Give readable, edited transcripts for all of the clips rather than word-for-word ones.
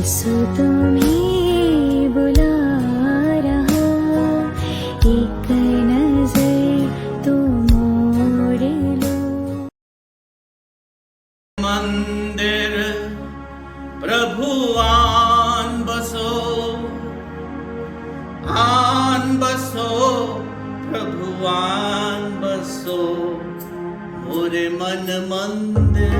सो तुम्हें बुला रहा, एक नजर तो मोड़ लो। मंदिर प्रभु आन बसो, आन बसो प्रभु आन बसो, मोरे मन मंदिर।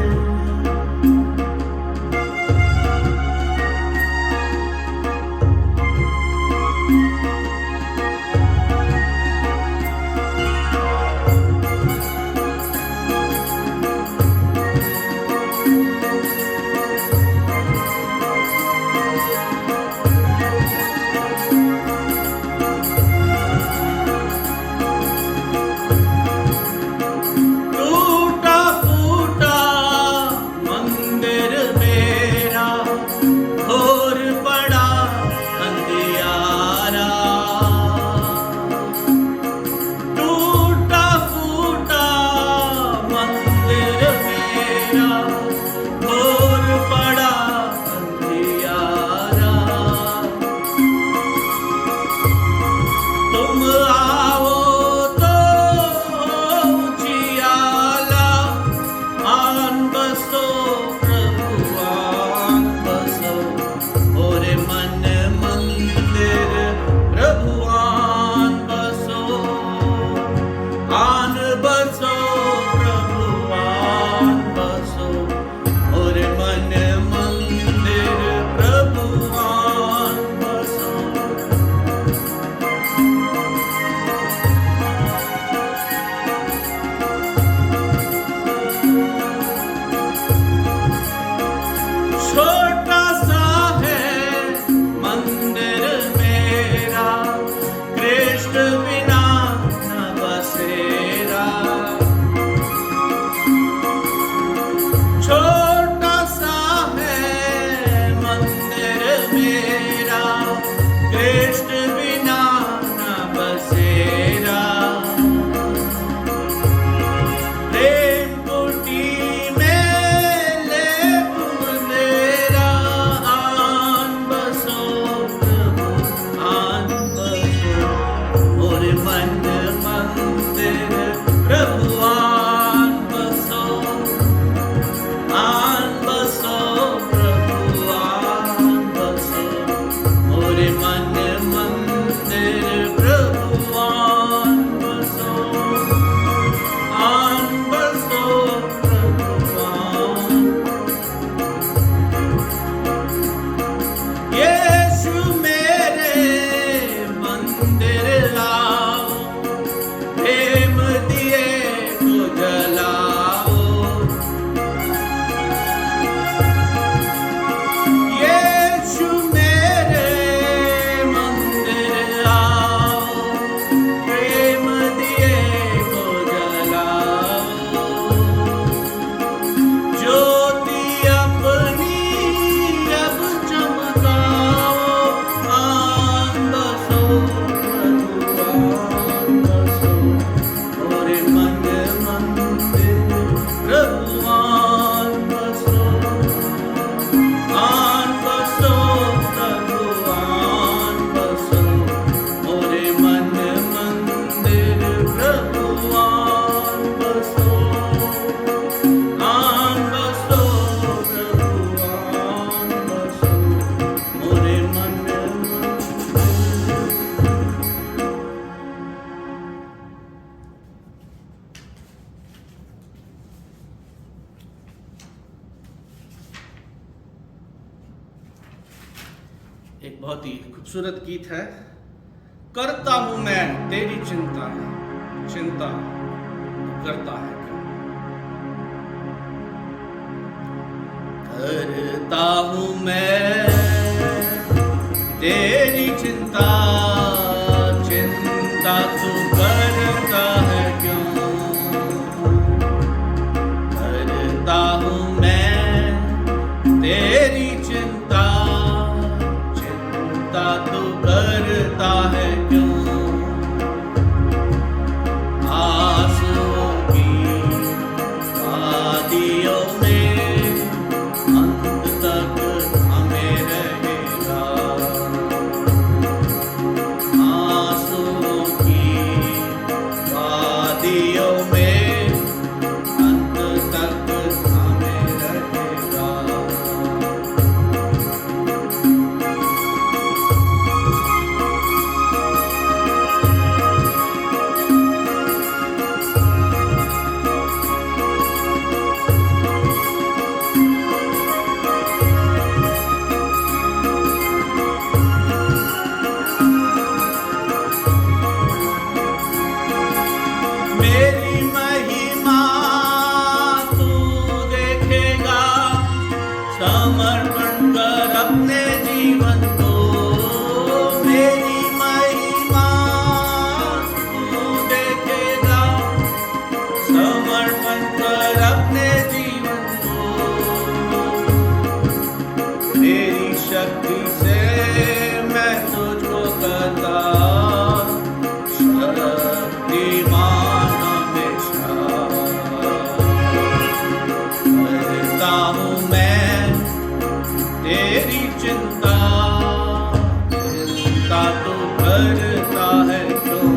एक बहुत ही खूबसूरत गीत है। करता हूं मैं तेरी चिंता, चिंता करता है क्या? करता हूं मैं तेरी चिंता, चिंता तू करता है क्यों? करता हूं मैं तेरी चिंता, तू करता है क्यों? आंसुओं की वादियों में अंत तक हमें रह समर्पण कर अपने जीवन को, मेरी महिमा तू देखेगा। समर्पण कर अपने जीवन को, मेरी शक्ति से मैं तुझको करता शक्तिमान हमेशा। करता हूँ मैं तेरी चिंता, चिंता तो करता है क्यों।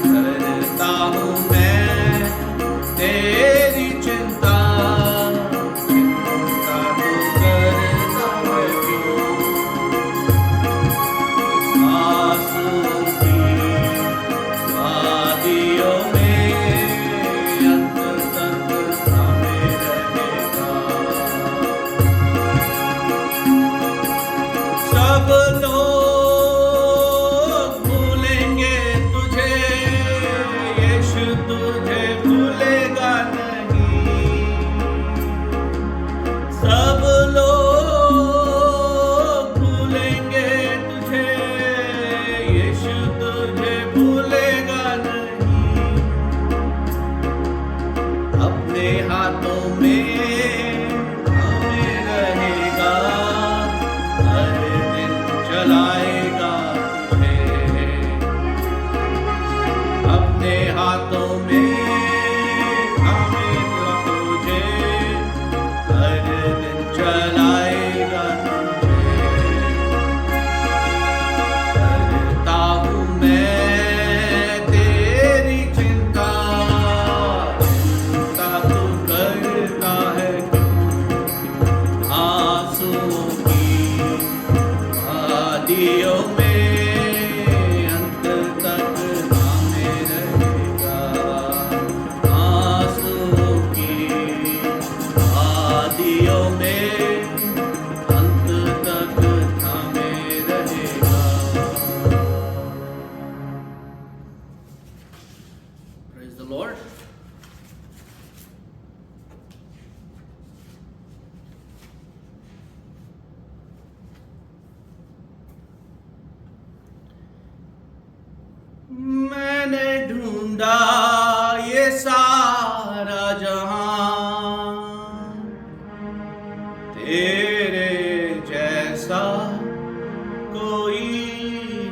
करता हूँ मैं तेरी चिंता, चिंता तो करता है क्यों। आंसू की वादियों में अंत तक थामे रहेगा। सब लोग भूलेंगे तुझे, यीशु तुझे भूलेगा नहीं। सब लोग भूलेंगे तुझे, यीशु तुझे भूलेगा नहीं। अपने हाथों में थामे रहेगा, हर दिन चलाएगा तुझे। अपने हाथों में थामेगा तुझे, हर दिन चलाएगा तुझे। करता हूँ मैं तेरी चिंता, चिंता तू करता है क्यों। आंसुओं की वादियों में अंत तक थामे रहेगा। आंसुओं की वादियों में अंत तक थामे रहेगा। Praise the Lord. मैंने ढूंढा ये सारा जहां, तेरे जैसा कोई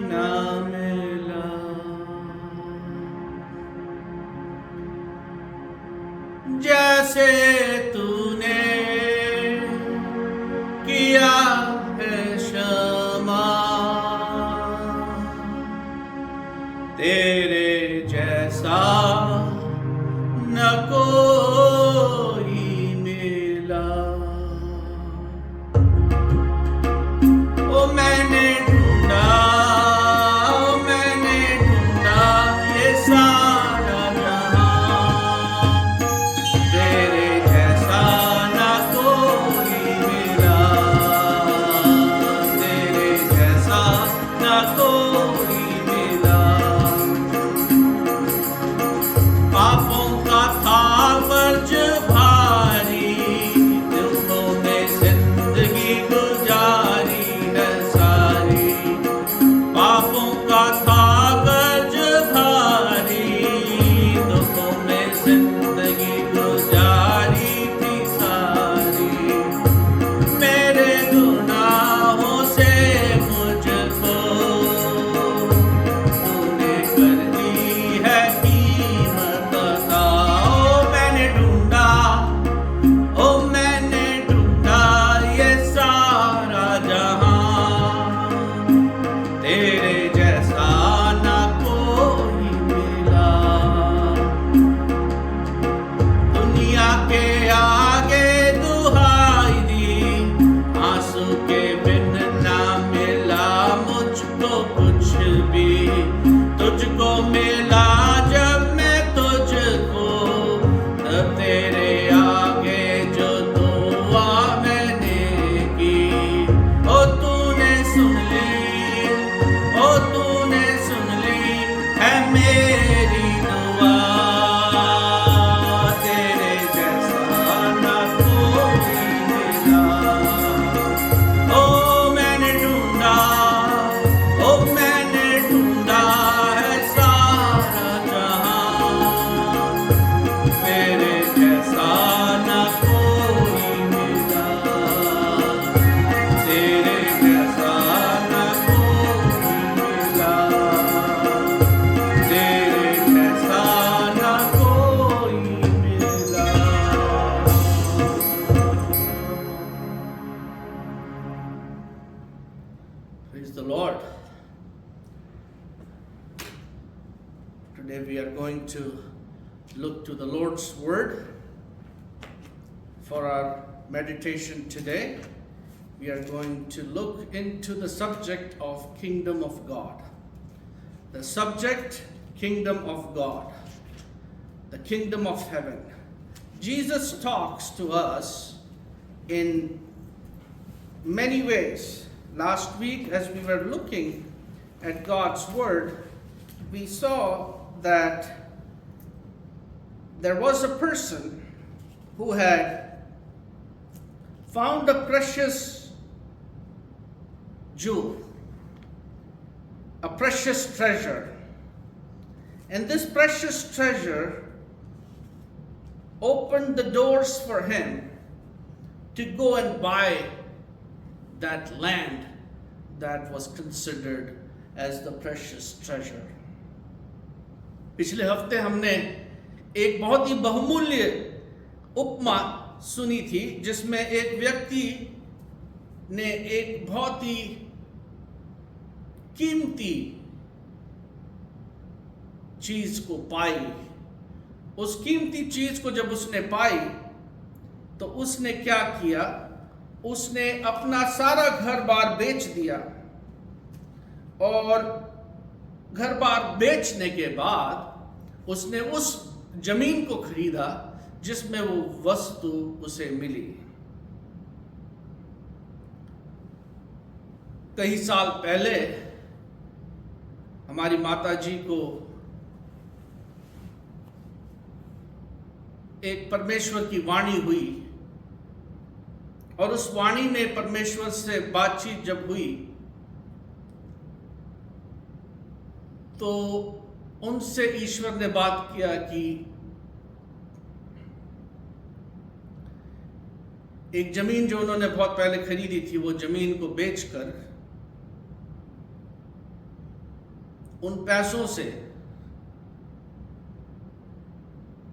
ना मिला। जैसे तूने किया है क्षमा, तेरे जैसा न कोई मिला। we are going to look to the Lord's Word for our meditation today. We are going to look into the subject of Kingdom of God. The subject, Kingdom of God. The Kingdom of Heaven. Jesus talks to us in many ways. Last week, as we were looking at God's Word, we saw that there was a person who had found a precious jewel, a precious treasure. And this precious treasure opened the doors for him to go and buy that land that was considered as the precious treasure. पिछले हफ्ते हमने एक बहुत ही बहुमूल्य उपमा सुनी थी, जिसमें एक व्यक्ति ने एक बहुत ही कीमती चीज को पाई। उस कीमती चीज को जब उसने पाई तो उसने क्या किया? उसने अपना सारा घर बार बेच दिया, और घर बार बेचने के बाद उसने उस जमीन को खरीदा जिसमें वो वस्तु उसे मिली। कई साल पहले हमारी माता जी को एक परमेश्वर की वाणी हुई, और उस वाणी में परमेश्वर से बातचीत जब हुई तो उनसे ईश्वर ने बात किया कि एक जमीन जो उन्होंने बहुत पहले खरीदी थी, वो जमीन को बेचकर उन पैसों से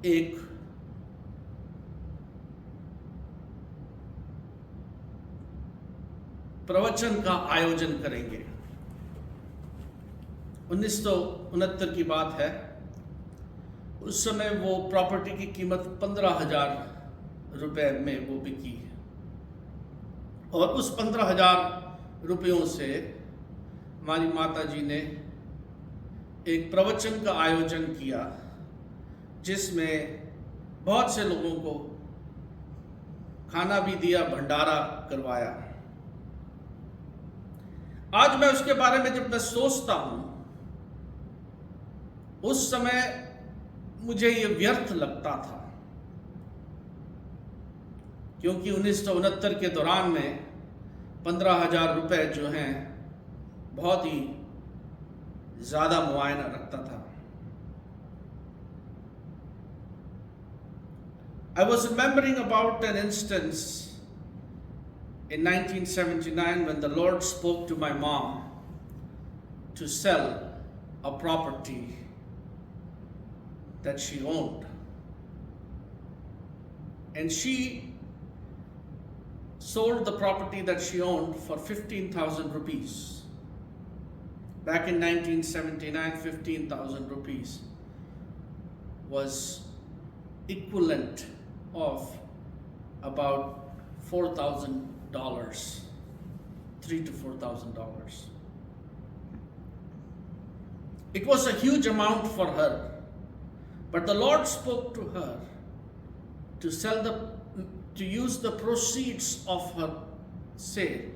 एक प्रवचन का आयोजन करेंगे। 1969 की बात है। उस समय वो प्रॉपर्टी की कीमत 15,000 रुपए में वो बिकी, और उस 15,000 रुपयों से हमारी माता जी ने एक प्रवचन का आयोजन किया, जिसमें बहुत से लोगों को खाना भी दिया, भंडारा करवाया। आज मैं उसके बारे में जब मैं सोचता हूं, उस समय मुझे ये व्यर्थ लगता था, क्योंकि 1969 के दौरान में 15,000 रुपए जो हैं बहुत ही ज्यादा मुआयना रखता था। I was remembering about an instance in 1979 when the Lord spoke to my mom to sell a property that she owned. And she sold the property that she owned for 15,000 rupees. Back in 1979, 15,000 rupees was equivalent of about $4,000, $3,000 to $4,000. It was a huge amount for her, but the Lord spoke to her to use the proceeds of her sale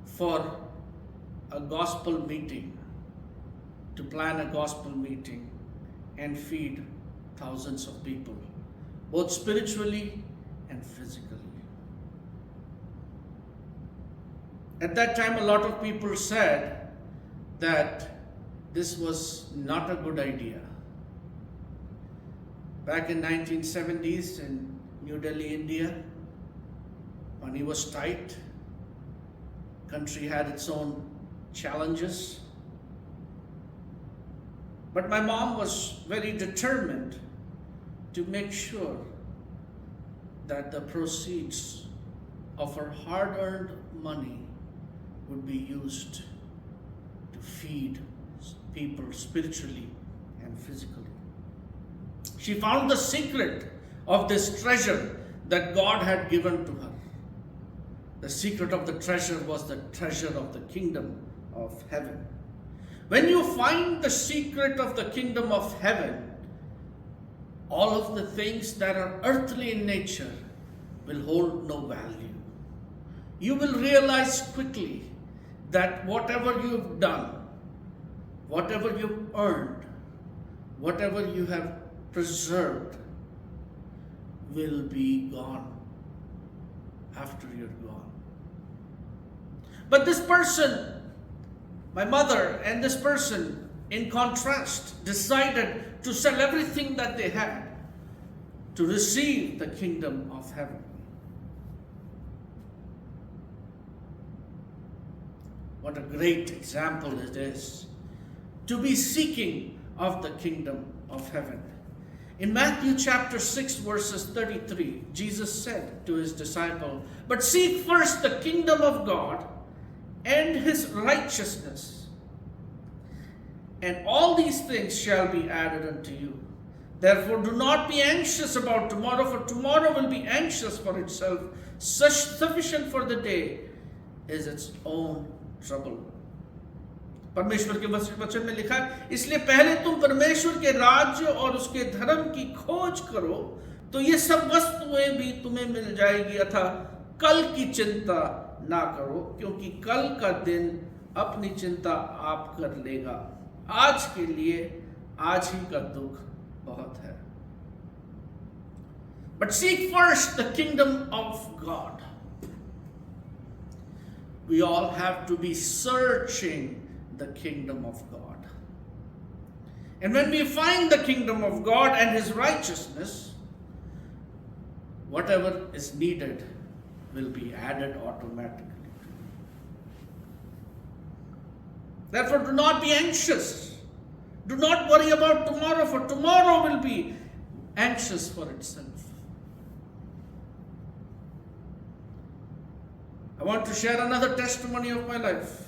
for a gospel meeting, to plan a gospel meeting and feed thousands of people, both spiritually and physically. At that time, a lot of people said that this was not a good idea. Back in 1970s in New Delhi, India, money was tight. Country had its own challenges. But my mom was very determined to make sure that the proceeds of her hard-earned money would be used to feed people spiritually and physically. She found the secret of this treasure that God had given to her. The secret of the treasure was the treasure of the kingdom of heaven. When you find the secret of the kingdom of heaven, all of the things that are earthly in nature will hold no value. You will realize quickly that whatever you've done, whatever you've earned, whatever you have preserved will be gone after you're gone. But this person, my mother and this person, in contrast, decided to sell everything that they had to receive the kingdom of heaven. What a great example it is to be seeking of the kingdom of heaven. In Matthew chapter 6 verses 33, Jesus said to his disciple, "But seek first the kingdom of God and his righteousness, and all these things shall be added unto you. Therefore do not be anxious about tomorrow, for tomorrow will be anxious for itself. Sufficient for the day is its own trouble." परमेश्वर के वचन में लिखा है, इसलिए पहले तुम परमेश्वर के राज्य और उसके धर्म की खोज करो, तो ये सब वस्तुएं भी तुम्हें मिल जाएगी। अतः कल की चिंता ना करो, क्योंकि कल का दिन अपनी चिंता आप कर लेगा। आज के लिए आज ही का दुख बहुत है। But seek first the kingdom of God. We all have to be searching the kingdom of God. And when we find the kingdom of God and his righteousness, whatever is needed will be added automatically. Therefore, do not be anxious. Do not worry about tomorrow, for tomorrow will be anxious for itself. I want to share another testimony of my life.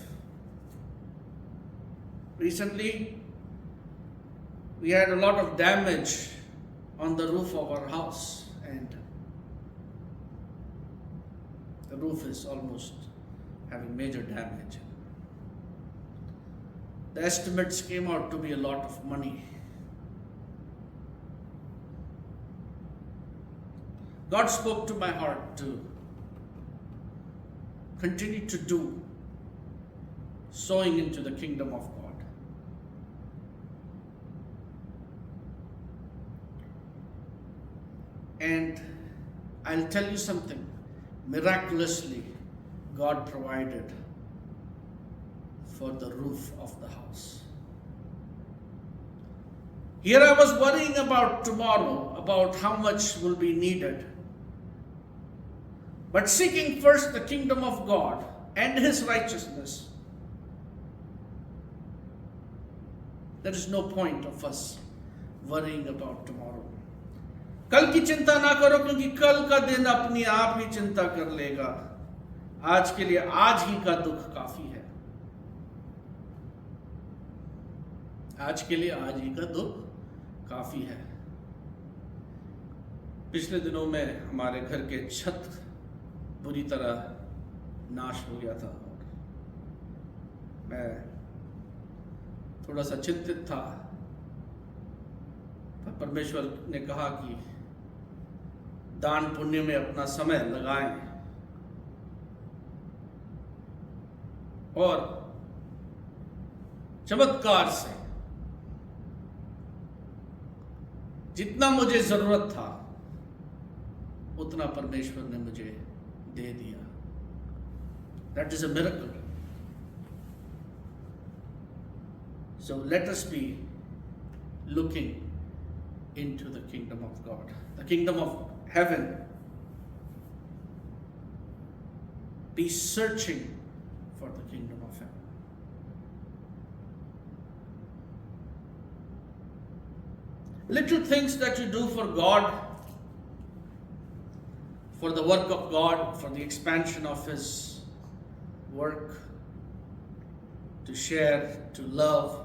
Recently, we had a lot of damage on the roof of our house, and the roof is almost having major damage. The estimates came out to be a lot of money. God spoke to my heart to continue to do sowing into the kingdom of God. And I'll tell you something. Miraculously, God provided for the roof of the house. Here I was worrying about tomorrow, about how much will be needed. But seeking first the kingdom of God and his righteousness, there is no point of us worrying about tomorrow. कल की चिंता ना करो, क्योंकि कल का दिन अपनी आप ही चिंता कर लेगा। आज के लिए आज ही का दुख काफी है। आज के लिए आज ही का दुख काफी है। पिछले दिनों में हमारे घर के छत बुरी तरह नाश हो गया था। मैं थोड़ा सा चिंतित था, पर परमेश्वर ने कहा कि दान पुण्य में अपना समय लगाएं, और चमत्कार से जितना मुझे जरूरत था उतना परमेश्वर ने मुझे दे दिया। That is a miracle. So let us be looking into the kingdom of God, the kingdom of heaven. Be searching for the kingdom of heaven. Little things that you do for God, for the work of God, for the expansion of his work, to share, to love,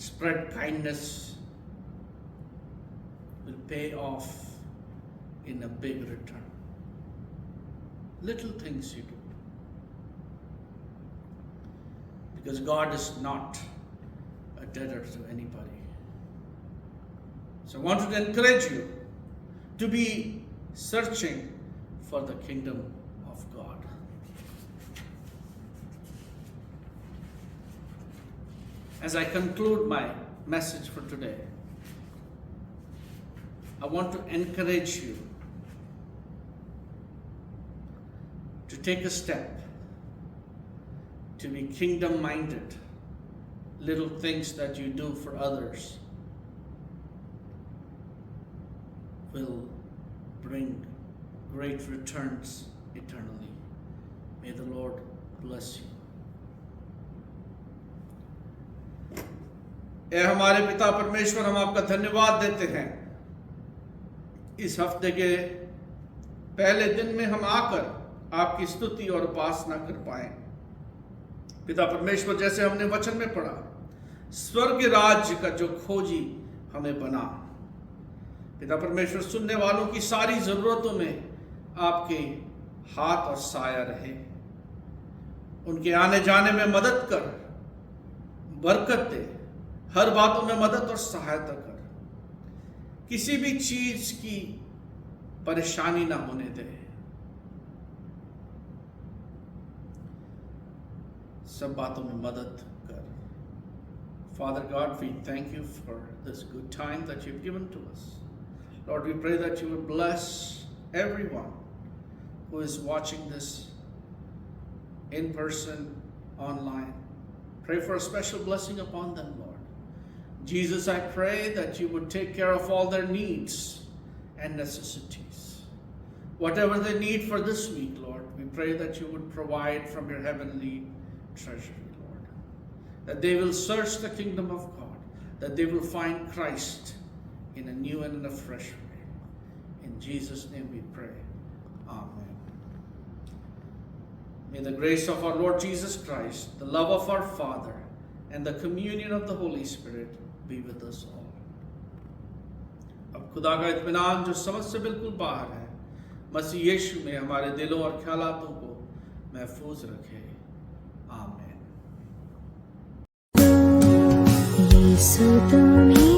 spread kindness will pay off in a big return. Little things you do. Because God is not a debtor to anybody. So I wanted to encourage you to be searching for the kingdom of God. As I conclude my message for today, I want to encourage you to take a step to be kingdom-minded. Little things that you do for others will bring great returns eternally. May the Lord bless you. ए हमारे पिता परमेश्वर, हम आपका धन्यवाद देते हैं इस हफ्ते के पहले दिन में हम आकर आपकी स्तुति और उपासना कर पाए। पिता परमेश्वर, जैसे हमने वचन में पढ़ा, स्वर्ग राज्य का जो खोजी हमें बना। पिता परमेश्वर, सुनने वालों की सारी जरूरतों में आपके हाथ और साया रहे, उनके आने जाने में मदद कर, बरकत दे, हर बातों में मदद और सहायता कर, किसी भी चीज की परेशानी ना होने दे। सब बातों में मदद कर। Father God, we thank you for this good time that you've given to us. Lord, we pray that you would bless everyone who is watching this in person, online. Pray for a special blessing upon them, Lord. Jesus, I pray that you would take care of all their needs and necessities. Whatever they need for this week, Lord, we pray that you would provide from your heavenly treasury, Lord. That they will search the kingdom of God, that they will find Christ in a new and in a fresh way. In Jesus' name we pray. Amen. May the grace of our Lord Jesus Christ, the love of our Father, and the communion of the Holy Spirit be with us all. अब खुदा का इत्मीनान जो समझ से बिल्कुल बाहर है, मसीह यीशु में हमारे दिलों और ख्यालातों को महफूज रखे। आमीन। यीशु तुम्हें